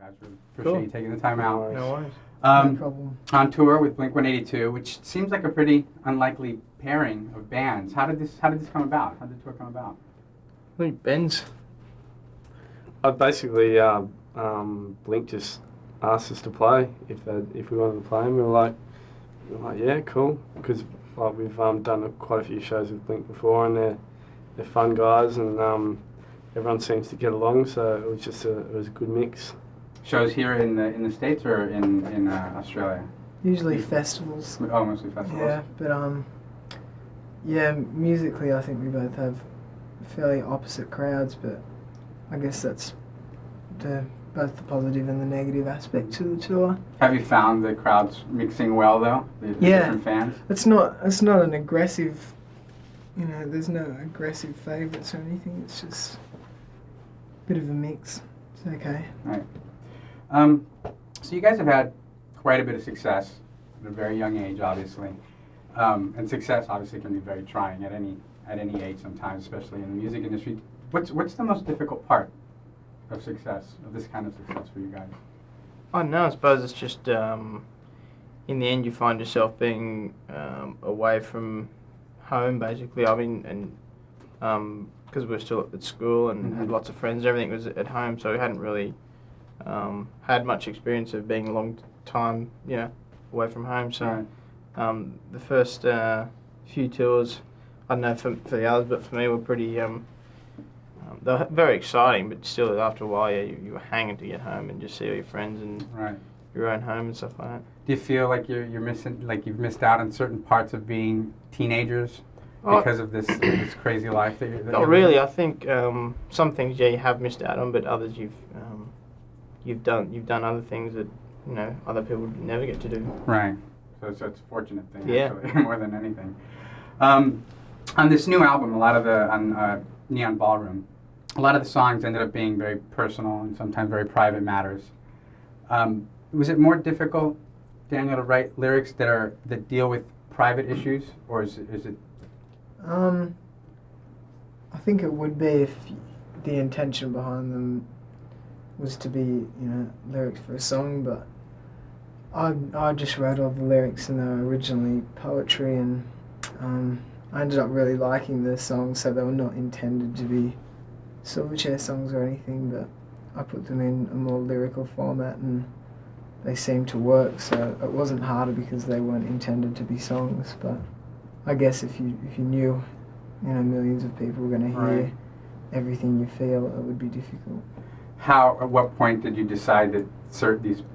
guys. Really appreciate you taking the time out. No worries. No problem. On tour with Blink-182, which seems like a pretty unlikely pairing of bands. How did this come about? How did the tour come about? I think Ben's. Basically, Blink just asked us to play if we wanted to play, and we were like yeah, cool, because like we've done quite a few shows with Blink before, and they're fun guys, and everyone seems to get along, so it was a good mix. Shows here in the States or in Australia? Usually festivals. Oh, mostly festivals. Yeah, but yeah, musically I think we both have fairly opposite crowds, but I guess that's both the positive and the negative aspect to the tour. Have you found the crowds mixing well though? The different fans? It's not an aggressive, there's no aggressive favourites or anything, it's just a bit of a mix. It's okay. Right. So you guys have had quite a bit of success at a very young age, obviously. And success obviously can be very trying at any age sometimes, especially in the music industry. What's the most difficult part of this kind of success for you guys? I don't know, I suppose it's just, in the end you find yourself being away from home, basically. I mean, and because we were still at school and had lots of friends, everything was at home, so we hadn't really had much experience of being a long time, away from home. So the first few tours, I don't know for the others, but for me were pretty, they were very exciting, but still after a while, you were hanging to get home and just see all your friends and your own home and stuff like that. Do you feel like you're missing, like you've missed out on certain parts of being teenagers because of this crazy life that you're Not really. I think some things you have missed out on, but others you've done other things that other people would never get to do. Right. So it's a fortunate thing, yeah, actually, more than anything. On this new album, on Neon Ballroom, a lot of the songs ended up being very personal and sometimes very private matters. Was it more difficult, Daniel, to write lyrics that deal with private issues, or is it? I think it would be if the intention behind them was to be, lyrics for a song, but I just wrote all the lyrics and they were originally poetry, and I ended up really liking the songs, so they were not intended to be Silverchair songs or anything, but I put them in a more lyrical format and they seemed to work, so it wasn't harder because they weren't intended to be songs. But I guess if you knew, millions of people were going to hear everything you feel, it would be difficult. At what point did you decide that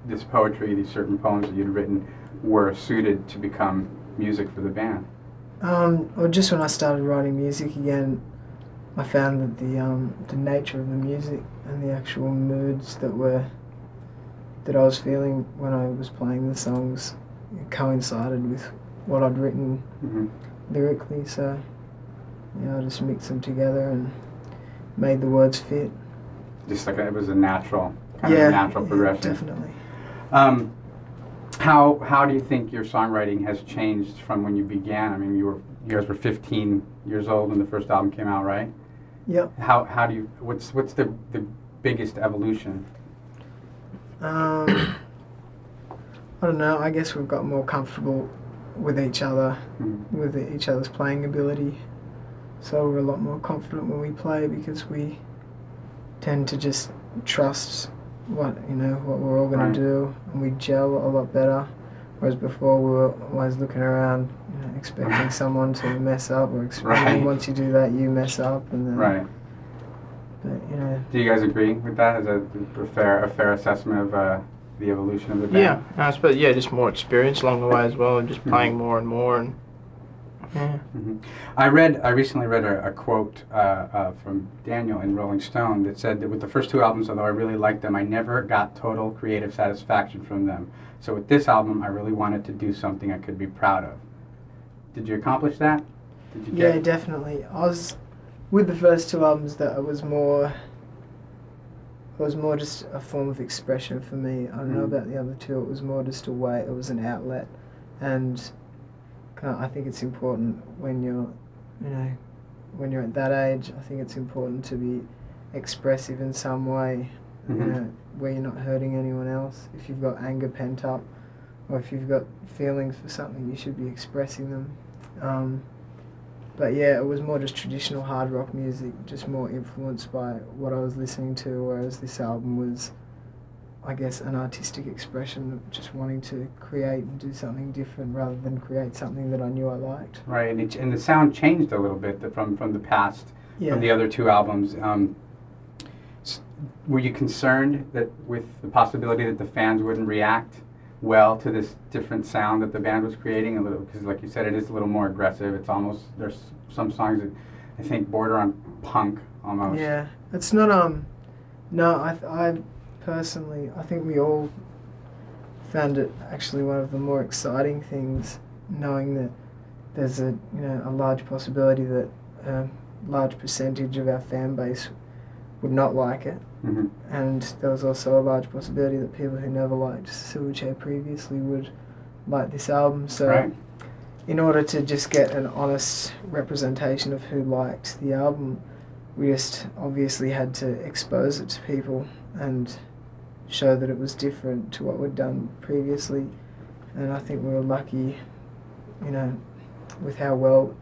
this poetry, these certain poems that you'd written, were suited to become music for the band? Well, just when I started writing music again, I found that the nature of the music and the actual moods that I was feeling when I was playing the songs coincided with what I'd written lyrically. So, I just mixed them together and made the words fit. Just like it was a natural progression. Definitely. How do you think your songwriting has changed from when you began? I mean, you guys were 15 years old when the first album came out, right? Yep. What's the biggest evolution? I don't know. I guess we've got more comfortable with each other, with each other's playing ability. So we're a lot more confident when we play because we tend to just trust what we're all going to do, and we gel a lot better. Whereas before we were always looking around, expecting someone to mess up, or expecting once you do that you mess up, and then. But Do you guys agree with that? Is a fair assessment of the evolution of the band? Yeah, I suppose just more experience along the way as well, and just playing more and more, and yeah. I recently read a quote from Daniel in Rolling Stone that said that with the first two albums, although I really liked them, I never got total creative satisfaction from them. So with this album, I really wanted to do something I could be proud of. Did you accomplish that? Yeah, definitely. With the first two albums, that it was more just a form of expression for me. I don't know about the other two. It was more just a way. It was an outlet, and I think it's important when you're at that age. I think it's important to be expressive in some way, you Mhm. know, where you're not hurting anyone else. If you've got anger pent up, or if you've got feelings for something, you should be expressing them. But yeah, it was more just traditional hard rock music, just more influenced by what I was listening to, whereas this album was, I guess, an artistic expression of just wanting to create and do something different rather than create something that I knew I liked. Right, and the sound changed a little bit from the past, Yeah. from the other two albums. Were you concerned that with the possibility that the fans wouldn't react well to this different sound that the band was creating? A little, because like you said, it is a little more aggressive. It's almost, there's some songs that I think border on punk almost. Yeah, it's not no, I personally, I think we all found it actually one of the more exciting things, knowing that there's a large possibility that a large percentage of our fan base would not like it. Mm-hmm. And there was also a large possibility that people who never liked Silverchair previously would like this album. So Right. in order to just get an honest representation of who liked the album, we just obviously had to expose it to people and show that it was different to what we'd done previously. And I think we were lucky, with how well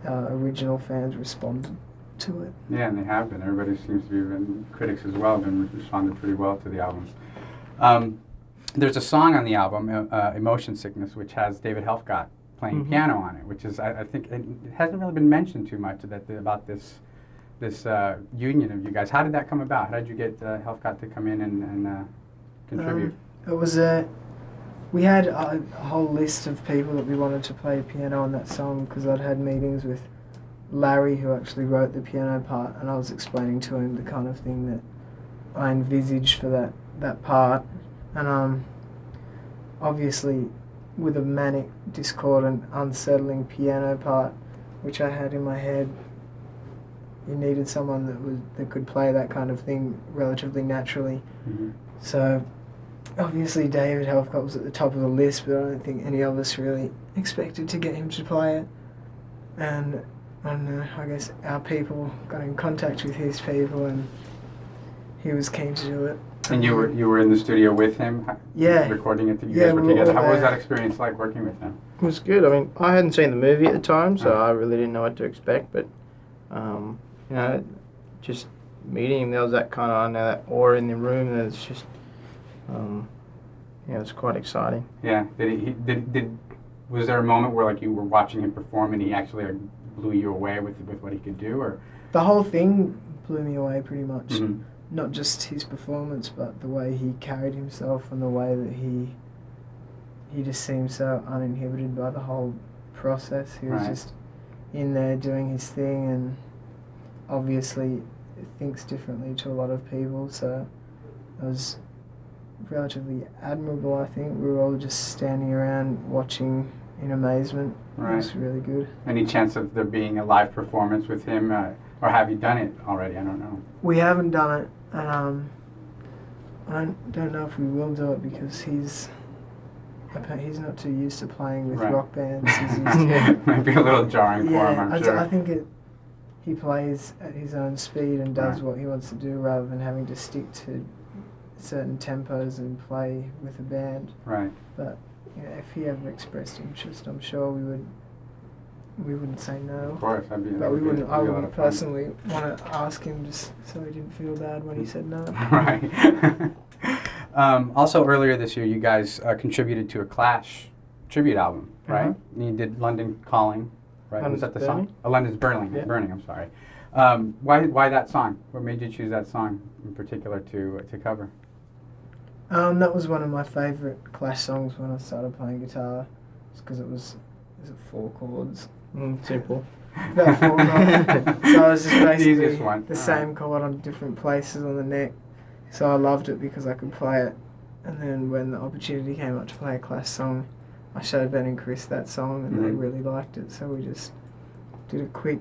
our original fans responded to it. Yeah, and they have been. Everybody seems to be, even critics as well, have been responded pretty well to the album. There's a song on the album, Emotion Sickness, which has David Helfgott playing piano on it, which is, I think, it hasn't really been mentioned too much about this union of you guys. How did that come about? How did you get Helfgott to come in and contribute? It was we had a whole list of people that we wanted to play piano on that song because I'd had meetings with Larry, who actually wrote the piano part, and I was explaining to him the kind of thing that I envisaged for that part. And obviously with a manic, discordant, unsettling piano part, which I had in my head, you needed someone that could play that kind of thing relatively naturally. Mm-hmm. So obviously David Helfgott was at the top of the list, but I don't think any of us really expected to get him to play it. And I don't know, I guess our people got in contact with his people and he was keen to do it. And you were in the studio with him? Yeah. Recording it? You Yeah, guys were we were together. all How was there. that experience like working with him? It was good. I mean, I hadn't seen the movie at the time, so Oh. I really didn't know what to expect. But, just meeting him, there was that kind of, I know, that aura in the room. And it's just, it was quite exciting. Yeah. Was there a moment where like you were watching him perform and he actually blew you away with what he could do, or? The whole thing blew me away pretty much. Mm-hmm. Not just his performance, but the way he carried himself and the way that he just seemed so uninhibited by the whole process. He was Right. just in there doing his thing, and obviously thinks differently to a lot of people, so it was relatively admirable. I think we were all just standing around watching in amazement. Right. It was really good. Any chance of there being a live performance with him, or have you done it already? I don't know. We haven't done it, and I don't know if we will do it because he's not too used to playing with Right. rock bands. He's used to, Might be a little jarring for him, I'm sure. I think he plays at his own speed and does Right. what he wants to do rather than having to stick to certain tempos and play with a band. Right. But if he ever expressed interest, I'm sure we wouldn't say no. Of course, that'd be. But that we would be- wouldn't. I that'd be a lot wouldn't of fun. personally want to ask him just so he didn't feel bad when he said no. Right. Also, earlier this year, you guys contributed to a Clash tribute album, right? You did London Calling, right? Was London's that the song? Burning? London's Burning. Yeah. Burning. I'm sorry. Why that song? What made you choose that song in particular to cover? That was one of my favourite Clash songs when I started playing guitar, just because it was 4 chords. Simple. About 4 chords. So it was just The basically easiest one. the same chord on different places on the neck. So I loved it because I could play it. And then when the opportunity came up to play a Clash song, I showed Ben and Chris that song and they Mhm. really liked it. So we just did a quick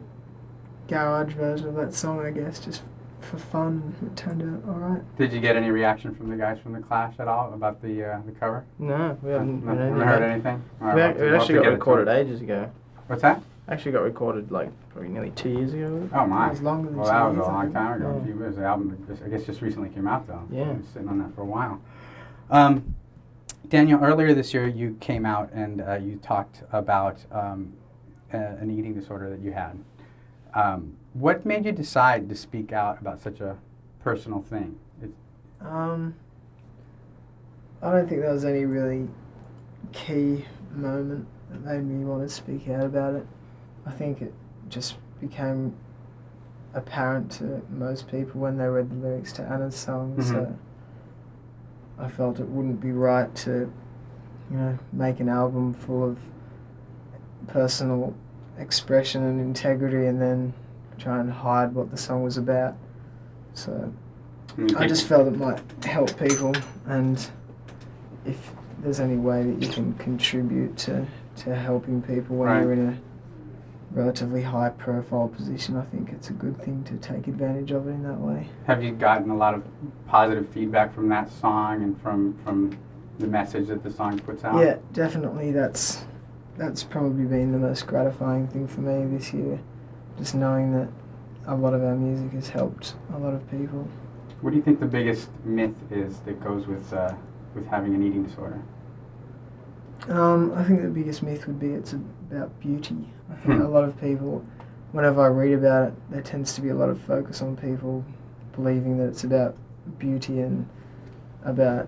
garage version of that song, I guess, just for fun. It turned out alright. Did you get any reaction from the guys from the Clash at all about the cover? No, we haven't No, heard haven't heard anything. All right, We we'll have to actually got get it to recorded them. ages ago. What's that? actually got recorded like probably nearly 2 years ago. Oh my! It was longer than Well, 2 that was a years, I long think. time ago. Yeah. Gee whiz, the album, I guess, just recently came out though. Yeah. I've been sitting on that for a while. Daniel, earlier this year you came out and you talked about an eating disorder that you had. What made you decide to speak out about such a personal thing? I don't think there was any really key moment that made me want to speak out about it. I think it just became apparent to most people when they read the lyrics to Anna's song. Mhm. So I felt it wouldn't be right to, make an album full of personal expression and integrity and then try and hide what the song was about. So I just felt it might help people, and if there's any way that you can contribute to helping people when Right. you're in a relatively high profile position, I think it's a good thing to take advantage of it in that way. Have you gotten a lot of positive feedback from that song and from the message that the song puts out? Yeah, definitely. That's probably been the most gratifying thing for me this year, just knowing that a lot of our music has helped a lot of people. What do you think the biggest myth is that goes with having an eating disorder? I think the biggest myth would be it's about beauty. I think a lot of people, whenever I read about it, there tends to be a lot of focus on people believing that it's about beauty and about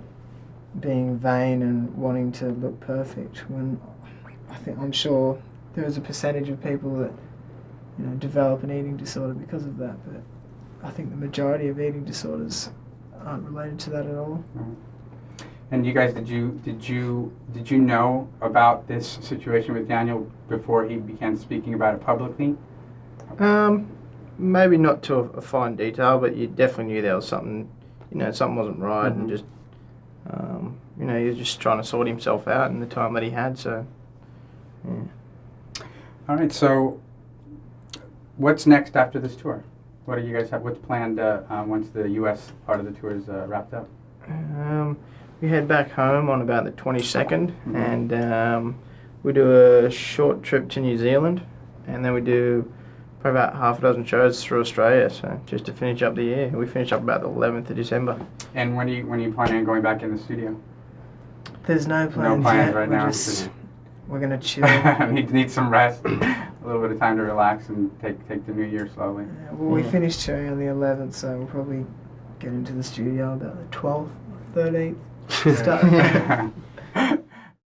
being vain and wanting to look perfect, when I'm sure there is a percentage of people that develop an eating disorder because of that, but I think the majority of eating disorders aren't related to that at all. And you guys, did you know about this situation with Daniel before he began speaking about it publicly? Maybe not to a fine detail, but you definitely knew there was something, something wasn't right, Mhm. and just, he was just trying to sort himself out in the time that he had. So, yeah. All right. So, what's next after this tour? What do you guys have? What's planned once the U.S. part of the tour is wrapped up? We head back home on about the 22nd, Mhm. and we do a short trip to New Zealand, and then we do probably about half a dozen shows through Australia. So just to finish up the year, we finish up about the 11th of December. And when are you planning on going back in the studio? There's no plans, No plans yet. right we're now. We're gonna chill. need some rest, a little bit of time to relax, and take the new year slowly. We Yeah. finished touring on the 11th, so we'll probably get into the studio about the 12th, 13th. Start.